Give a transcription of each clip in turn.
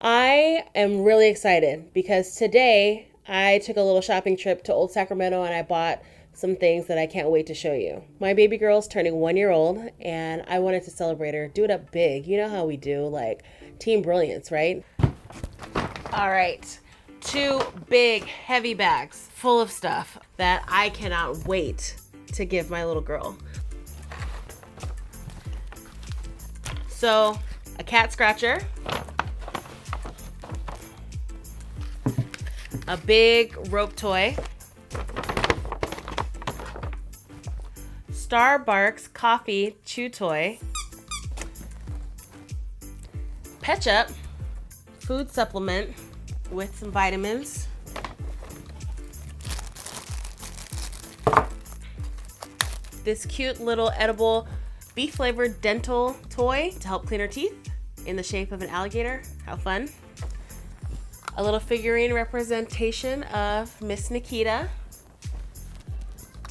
I am really excited because today I took a little shopping trip to Old Sacramento and I bought some things that I can't wait to show you. My baby girl's turning 1 year old and I wanted to celebrate her, do it up big. You know how we do, like Team Brilliance, right? All right, 2 big heavy bags full of stuff that I cannot wait to give my little girl. So, a cat scratcher, a big rope toy, Starbucks coffee chew toy, Petchup food supplement with some vitamins, this cute little edible beef flavored dental toy to help clean her teeth in the shape of an alligator. How fun. A little figurine representation of Miss Nikita.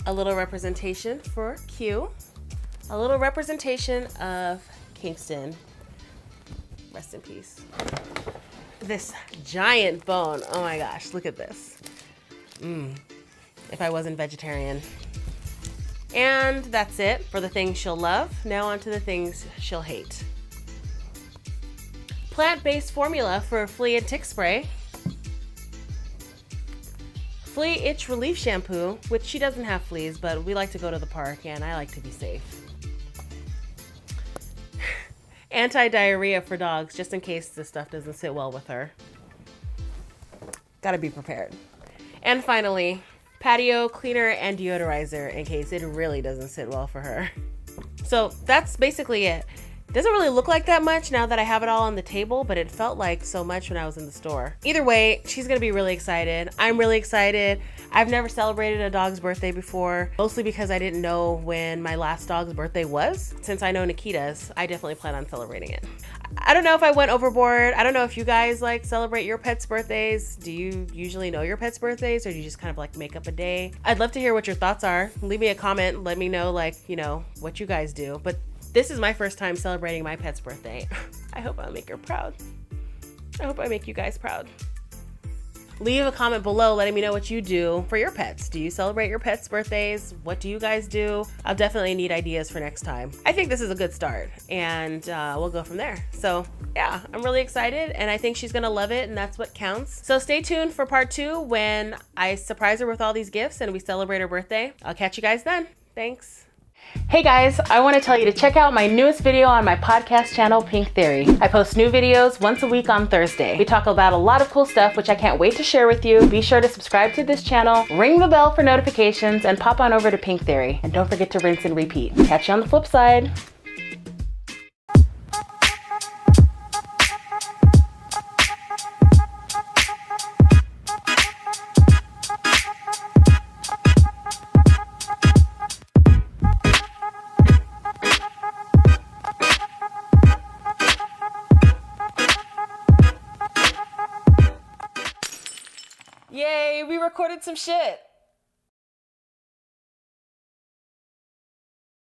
A little representation for Q. A little representation of Kingston. Rest in peace. This giant bone. Oh my gosh, look at this. If I wasn't vegetarian. And that's it for the things she'll love. Now on to the things she'll hate. Plant-based formula for flea and tick spray. Flea itch relief shampoo, which she doesn't have fleas, but we like to go to the park and I like to be safe. Anti-diarrhea for dogs, just in case this stuff doesn't sit well with her. Gotta be prepared. And finally, patio cleaner and deodorizer in case it really doesn't sit well for her. So that's basically it. Doesn't really look like that much now that I have it all on the table, but it felt like so much when I was in the store. Either way, she's gonna be really excited. I'm really excited. I've never celebrated a dog's birthday before, mostly because I didn't know when my last dog's birthday was. Since I know Nikita's, I definitely plan on celebrating it. I don't know if I went overboard. I don't know if you guys like celebrate your pets' birthdays. Do you usually know your pets' birthdays, or do you just kind of like make up a day? I'd love to hear what your thoughts are. Leave me a comment. Let me know, like, you know, what you guys do. But this is my first time celebrating my pet's birthday. I hope I'll make her proud. I hope I make you guys proud. Leave a comment below letting me know what you do for your pets. Do you celebrate your pets' birthdays? What do you guys do? I'll definitely need ideas for next time. I think this is a good start and we'll go from there. So yeah, I'm really excited and I think she's gonna love it and that's what counts. So stay tuned for part 2 when I surprise her with all these gifts and we celebrate her birthday. I'll catch you guys then. Thanks. Hey guys, I want to tell you to check out my newest video on my podcast channel, Pink Theory. I post new videos once a week on Thursday. We talk about a lot of cool stuff, which I can't wait to share with you. Be sure to subscribe to this channel, ring the bell for notifications, and pop on over to Pink Theory. And don't forget to rinse and repeat. Catch you on the flip side. Yay, we recorded some shit.